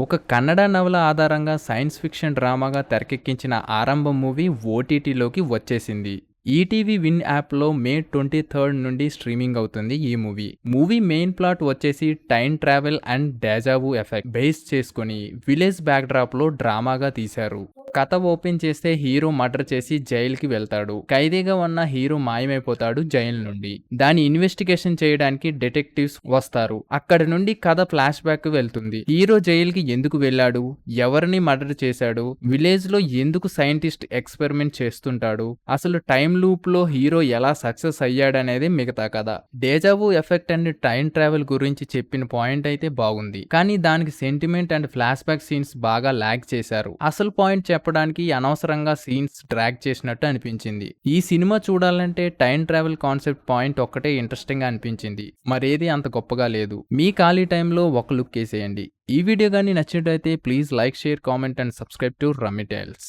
ఒక కన్నడ నవల ఆధారంగా సైన్స్ ఫిక్షన్ డ్రామాగా తెరకెక్కించిన ఆరంభం మూవీ ఓటీటీలోకి వచ్చేసింది. ఈటీవీ విన్ యాప్లో మే 23 నుండి స్ట్రీమింగ్ అవుతుంది ఈ మూవీ. మూవీ మెయిన్ ప్లాట్ వచ్చేసి time travel and deja vu effect base చేసుకొని విలేజ్ బ్యాక్డ్రాప్లో డ్రామాగా తీశారు. కథ ఓపెన్ చేస్తే హీరో మర్డర్ చేసి జైలుకి వెళ్తాడు. ఖైదీగా ఉన్న హీరో మాయమైపోతాడు జైలు నుండి. దాని ఇన్వెస్టిగేషన్ చేయడానికి డిటెక్టివ్స్ వస్తారు. అక్కడి నుండి కథ ఫ్లాష్ బ్యాక్ వెళ్తుంది. హీరో జైలుకి ఎందుకు వెళ్ళాడు, ఎవరిని మర్డర్ చేశాడు, విలేజ్ లో ఎందుకు సైంటిస్ట్ ఎక్స్పెరిమెంట్ చేస్తుంటాడు, అసలు టైం లూప్ లో హీరో ఎలా సక్సెస్ అయ్యాడనేది మిగతా కథ. Deja vu effect and time travel గురించి చెప్పిన పాయింట్ అయితే బాగుంది, కానీ దానికి sentiment and flash back scenes బాగా ల్యాగ్ చేశారు. అసలు పాయింట్ చెప్పడానికి అనవసరంగా సీన్స్ డ్రాగ్ చేసినట్టు అనిపించింది. ఈ సినిమా చూడాలంటే టైం ట్రావెల్ కాన్సెప్ట్ పాయింట్ ఒక్కటే ఇంట్రెస్టింగ్ గా అనిపించింది, మరేది అంత గొప్పగా లేదు. మీ ఖాళీ టైంలో ఒక లుక్ వేసేయండి. ఈ వీడియో కానీ నచ్చినట్లయితే please like, share, comment and subscribe to Rummy tiles.